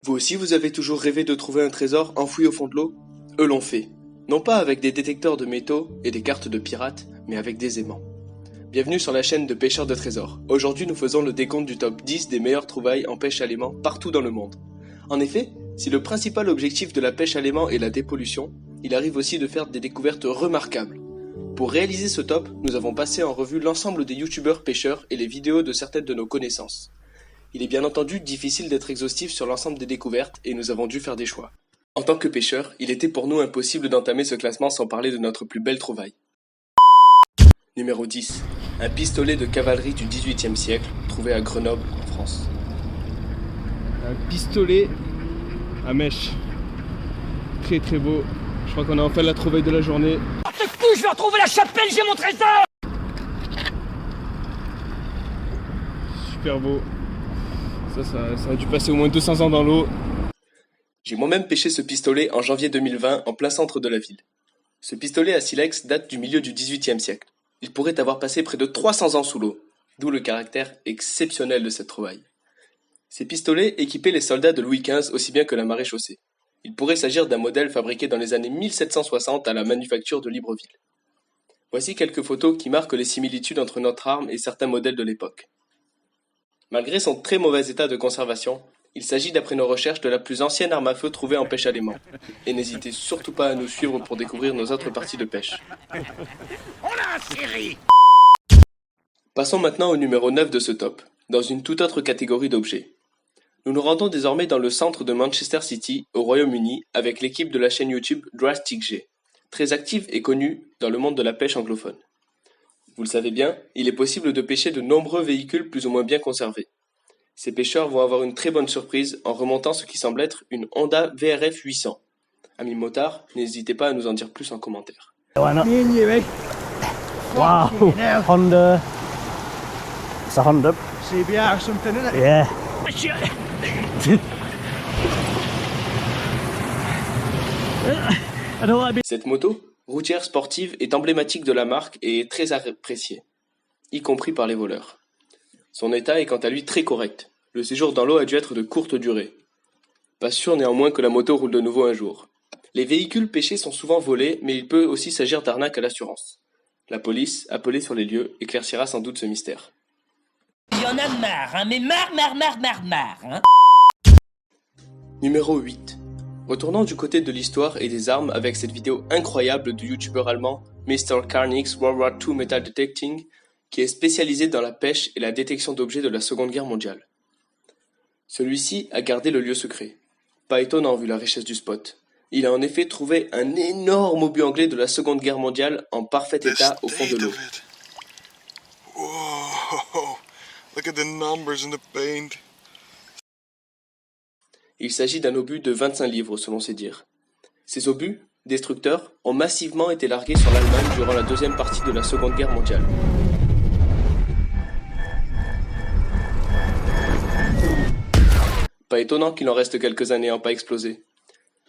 Vous aussi vous avez toujours rêvé de trouver un trésor enfoui au fond de l'eau? Eux l'ont fait. Non pas avec des détecteurs de métaux et des cartes de pirates, mais avec des aimants. Bienvenue sur la chaîne de pêcheurs de trésors. Aujourd'hui nous faisons le décompte du top 10 des meilleures trouvailles en pêche à l'aimant partout dans le monde. En effet, si le principal objectif de la pêche à l'aimant est la dépollution, il arrive aussi de faire des découvertes remarquables. Pour réaliser ce top, nous avons passé en revue l'ensemble des youtubeurs pêcheurs et les vidéos de certaines de nos connaissances. Il est bien entendu difficile d'être exhaustif sur l'ensemble des découvertes et nous avons dû faire des choix. En tant que pêcheurs, il était pour nous impossible d'entamer ce classement sans parler de notre plus belle trouvaille. Numéro 10. Un pistolet de cavalerie du XVIIIe siècle, trouvé à Grenoble, en France. Un pistolet à mèche. Très très beau. Je crois qu'on a enfin la trouvaille de la journée. Je vais retrouver la chapelle, j'ai mon trésor! Super beau. Ça a dû passer au moins 200 ans dans l'eau. J'ai moi-même pêché ce pistolet en janvier 2020 en plein centre de la ville. Ce pistolet à silex date du milieu du XVIIIe siècle. Il pourrait avoir passé près de 300 ans sous l'eau, d'où le caractère exceptionnel de cette trouvaille. Ces pistolets équipaient les soldats de Louis XV aussi bien que la maréchaussée. Il pourrait s'agir d'un modèle fabriqué dans les années 1760 à la manufacture de Libreville. Voici quelques photos qui marquent les similitudes entre notre arme et certains modèles de l'époque. Malgré son très mauvais état de conservation, il s'agit d'après nos recherches de la plus ancienne arme à feu trouvée en pêche à l'aimant. Et n'hésitez surtout pas à nous suivre pour découvrir nos autres parties de pêche. On a un série! Passons maintenant au numéro 9 de ce top, dans une toute autre catégorie d'objets. Nous nous rendons désormais dans le centre de Manchester City, au Royaume-Uni, avec l'équipe de la chaîne YouTube Drastic G, très active et connue dans le monde de la pêche anglophone. Vous le savez bien, il est possible de pêcher de nombreux véhicules plus ou moins bien conservés. Ces pêcheurs vont avoir une très bonne surprise en remontant ce qui semble être une Honda VRF 800. Amis motards, n'hésitez pas à nous en dire plus en commentaire. Wow, Honda. It's a Honda. CBR or something, isn't it? Yeah. Cette moto, routière sportive, est emblématique de la marque et est très appréciée, y compris par les voleurs. Son état est quant à lui très correct. Le séjour dans l'eau a dû être de courte durée. Pas sûr néanmoins que la moto roule de nouveau un jour. Les véhicules pêchés sont souvent volés, mais il peut aussi s'agir d'arnaques à l'assurance. La police, appelée sur les lieux, éclaircira sans doute ce mystère. Il y en a marre, hein, mais marre, hein. Numéro 8. Retournons du côté de l'histoire et des armes avec cette vidéo incroyable du youtubeur allemand Mr. Carnix World War II Metal Detecting, qui est spécialisé dans la pêche et la détection d'objets de la Seconde Guerre mondiale. Celui-ci a gardé le lieu secret. Pas étonnant vu la richesse du spot. Il a en effet trouvé un énorme obus anglais de la Seconde Guerre mondiale en parfait état au fond de l'eau. Whoa, look at the numbers in the paint. Il s'agit d'un obus de 25 livres selon ses dires. Ces obus, destructeurs, ont massivement été largués sur l'Allemagne durant la deuxième partie de la Seconde Guerre mondiale. Pas étonnant qu'il en reste quelques années à pas exploser.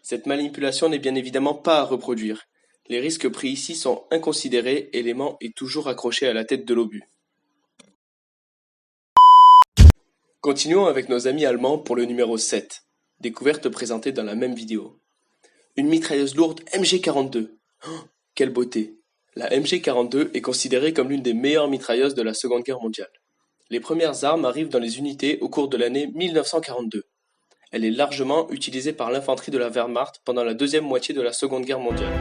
Cette manipulation n'est bien évidemment pas à reproduire. Les risques pris ici sont inconsidérés et l'aimant est toujours accroché à la tête de l'obus. Continuons avec nos amis allemands pour le numéro 7, découverte présentée dans la même vidéo. Une mitrailleuse lourde MG42. Oh, quelle beauté! La MG42 est considérée comme l'une des meilleures mitrailleuses de la Seconde Guerre mondiale. Les premières armes arrivent dans les unités au cours de l'année 1942. Elle est largement utilisée par l'infanterie de la Wehrmacht pendant la deuxième moitié de la Seconde Guerre mondiale.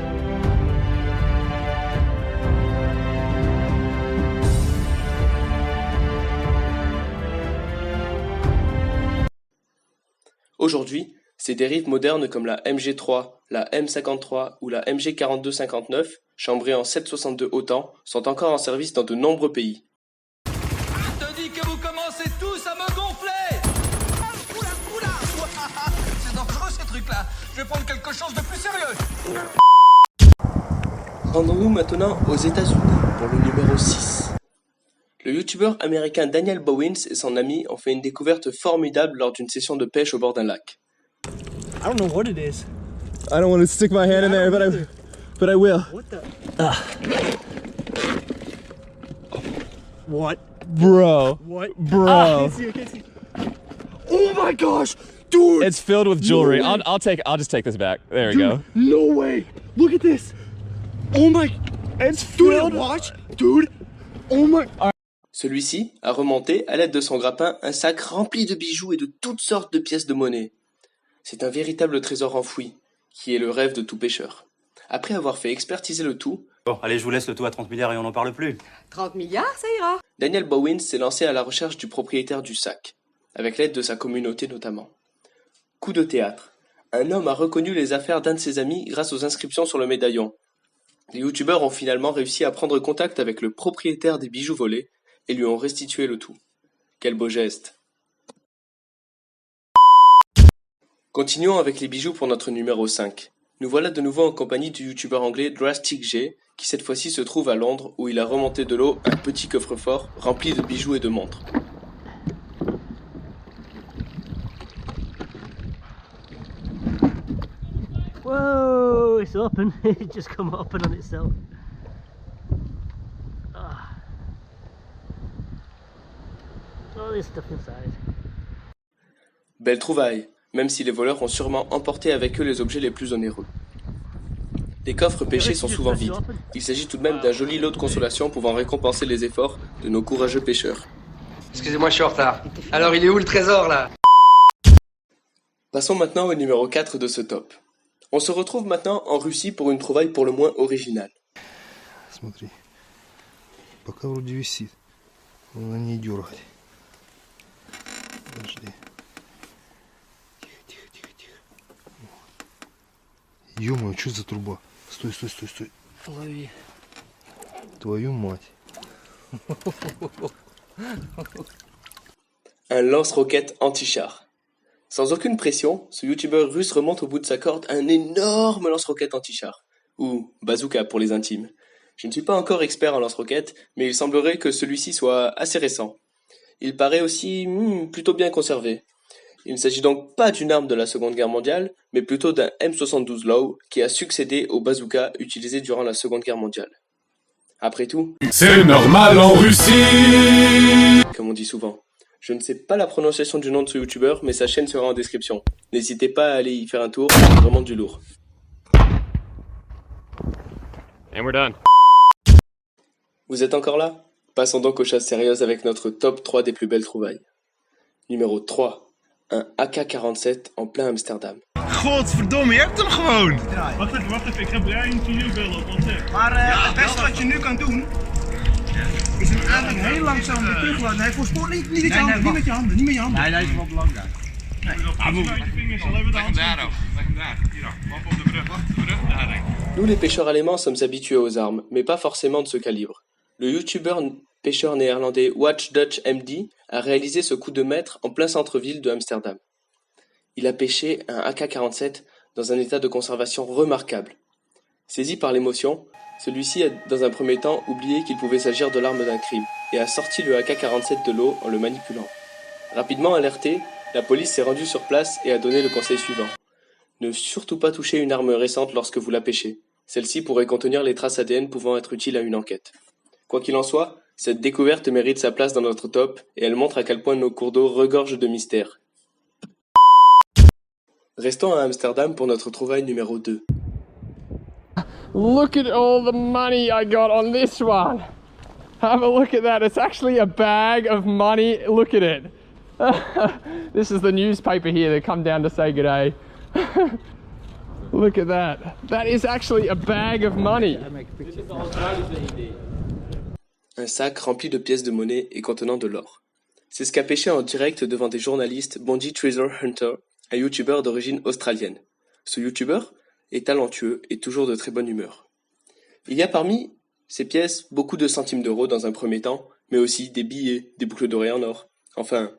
Aujourd'hui, ces dérives modernes comme la MG3, la M53 ou la MG42-59, chambrées en 7,62 autant, sont encore en service dans de nombreux pays. Je te dis que vous commencez tous à me gonfler! Oula! C'est dangereux ce truc-là! Je vais prendre quelque chose de plus sérieux! Rendons-nous maintenant aux États-Unis pour le numéro 6. Le youtubeur américain Daniel Bowens et son ami ont fait une découverte formidable lors d'une session de pêche au bord d'un lac. I don't know what it is. I don't want to stick my hand in there, but I will. What the? What? Bro. What? Bro. I can't see. Oh my gosh! Dude! It's filled with jewelry. I'll just take this back. There we go. No way! Look at this! Oh my... It's filled... Dude, watch! Dude! Oh my... Celui-ci a remonté, à l'aide de son grappin, un sac rempli de bijoux et de toutes sortes de pièces de monnaie. C'est un véritable trésor enfoui, qui est le rêve de tout pêcheur. Après avoir fait expertiser le tout, Bon, allez, je vous laisse le tout à 30 milliards et on n'en parle plus. 30 milliards, ça ira. Daniel Bowens s'est lancé à la recherche du propriétaire du sac, avec l'aide de sa communauté notamment. Coup de théâtre. Un homme a reconnu les affaires d'un de ses amis grâce aux inscriptions sur le médaillon. Les youtubeurs ont finalement réussi à prendre contact avec le propriétaire des bijoux volés et lui ont restitué le tout. Quel beau geste. Continuons avec les bijoux pour notre numéro 5. Nous voilà de nouveau en compagnie du youtubeur anglais Drastic J, qui cette fois-ci se trouve à Londres où il a remonté de l'eau un petit coffre-fort rempli de bijoux et de montres. Whoa, it's open. It just come open on itself. Ah. All this stuff inside. Belle trouvaille, même si les voleurs ont sûrement emporté avec eux les objets les plus onéreux. Les coffres pêchés sont souvent vides. Il s'agit tout de même d'un joli lot de consolation pouvant récompenser les efforts de nos courageux pêcheurs. Excusez-moi, je suis en retard. Alors, il est où le trésor, là? Passons maintenant au numéro 4 de ce top. On se retrouve maintenant en Russie pour une trouvaille pour le moins originale. Смотри. Пока вроде висит. Надо не дергать. Подожди. Тихо. Ё-моё, что за труба? Стой. Лови. Твою мать. Un lance-roquette anti-char. Sans aucune pression, ce youtubeur russe remonte au bout de sa corde un énorme lance-roquette anti-char, ou bazooka pour les intimes. Je ne suis pas encore expert en lance-roquettes, mais il semblerait que celui-ci soit assez récent. Il paraît aussi plutôt bien conservé. Il ne s'agit donc pas d'une arme de la Seconde Guerre mondiale, mais plutôt d'un M72 Low qui a succédé au bazooka utilisé durant la Seconde Guerre mondiale. Après tout, c'est normal en Russie, comme on dit souvent. Je ne sais pas la prononciation du nom de ce youtubeur, mais sa chaîne sera en description. N'hésitez pas à aller y faire un tour, c'est vraiment du lourd. And we're done. Vous êtes encore là? Passons donc aux choses sérieuses avec notre top 3 des plus belles trouvailles. Numéro 3. Un AK-47 en plein Amsterdam. Godverdomme, je hebt hem gewoon! Wacht even, ik ga Brian to you bellen op WhatsApp. Maar het beste wat je nu kan doen, is hem eigenlijk heel langzaam weer terug laten. Nee, voor sport niet met je handen, niet met je handen, niet met je handen. Nee, dat is wel belangrijk. Nee, uit je vingers, al even de hand. Leg hem daar. Hier, lamp op de brug, wacht, de brug, daar denk ik. Nous les pêcheurs allemands sommes habitués aux armes, mais pas forcément de ce calibre. Le youtubeur pêcheur néerlandais Watch Dutch MD a réalisé ce coup de maître en plein centre-ville de Amsterdam. Il a pêché un AK-47 dans un état de conservation remarquable. Saisi par l'émotion, celui-ci a dans un premier temps oublié qu'il pouvait s'agir de l'arme d'un crime et a sorti le AK-47 de l'eau en le manipulant. Rapidement alerté, la police s'est rendue sur place et a donné le conseil suivant. Ne surtout pas toucher une arme récente lorsque vous la pêchez. Celle-ci pourrait contenir les traces ADN pouvant être utiles à une enquête. Quoi qu'il en soit, cette découverte mérite sa place dans notre top et elle montre à quel point nos cours d'eau regorgent de mystères. Restons à Amsterdam pour notre trouvaille numéro 2. Look at all the money I got on this one. Have a look at that. It's actually a bag of money. Look at it. This is the newspaper here. They come down to say good day. Look at that. That is actually a bag of money. Un sac rempli de pièces de monnaie et contenant de l'or. C'est ce qu'a pêché en direct devant des journalistes Bondi Treasure Hunter, un youtubeur d'origine australienne. Ce youtubeur est talentueux et toujours de très bonne humeur. Il y a parmi ces pièces beaucoup de centimes d'euros dans un premier temps, mais aussi des billets, des boucles d'oreilles en or. Enfin,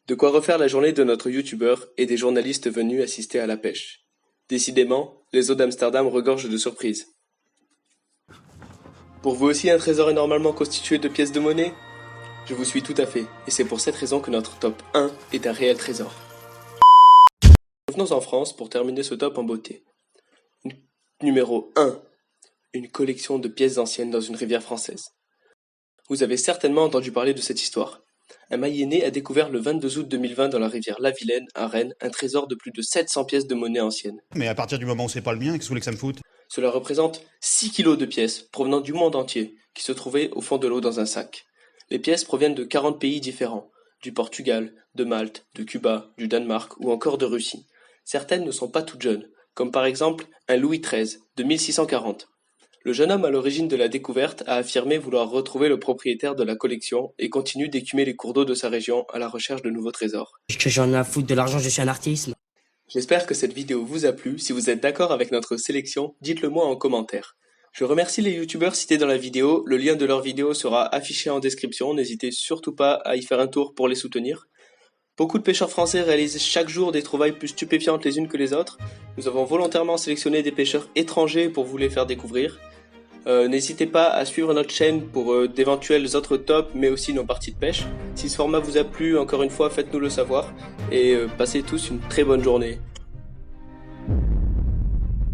de quoi refaire la journée de notre youtubeur et des journalistes venus assister à la pêche. Décidément, les eaux d'Amsterdam regorgent de surprises. Pour vous aussi un trésor énormément constitué de pièces de monnaie? Je vous suis tout à fait, et c'est pour cette raison que notre top 1 est un réel trésor. Revenons en France pour terminer ce top en beauté. Numéro 1. Une collection de pièces anciennes dans une rivière française. Vous avez certainement entendu parler de cette histoire. un Mayennais a découvert le 22 août 2020 dans la rivière La Vilaine, à Rennes, un trésor de plus de 700 pièces de monnaie ancienne. Mais à partir du moment où c'est pas le mien, qu'est-ce que vous voulez que ça me foute? Cela représente 6 kilos de pièces provenant du monde entier, qui se trouvaient au fond de l'eau dans un sac. Les pièces proviennent de 40 pays différents, du Portugal, de Malte, de Cuba, du Danemark ou encore de Russie. Certaines ne sont pas toutes jeunes, comme par exemple un Louis XIII de 1640. Le jeune homme à l'origine de la découverte a affirmé vouloir retrouver le propriétaire de la collection et continue d'écumer les cours d'eau de sa région à la recherche de nouveaux trésors. Que j'en ai à foutre de l'argent, je suis un artiste. J'espère que cette vidéo vous a plu. Si vous êtes d'accord avec notre sélection, dites-le moi en commentaire. Je remercie les youtubeurs cités dans la vidéo, le lien de leur vidéo sera affiché en description, n'hésitez surtout pas à y faire un tour pour les soutenir. Beaucoup de pêcheurs français réalisent chaque jour des trouvailles plus stupéfiantes les unes que les autres. Nous avons volontairement sélectionné des pêcheurs étrangers pour vous les faire découvrir. N'hésitez pas à suivre notre chaîne pour d'éventuels autres tops, mais aussi nos parties de pêche. Si ce format vous a plu, encore une fois, faites-nous le savoir. Et passez tous une très bonne journée.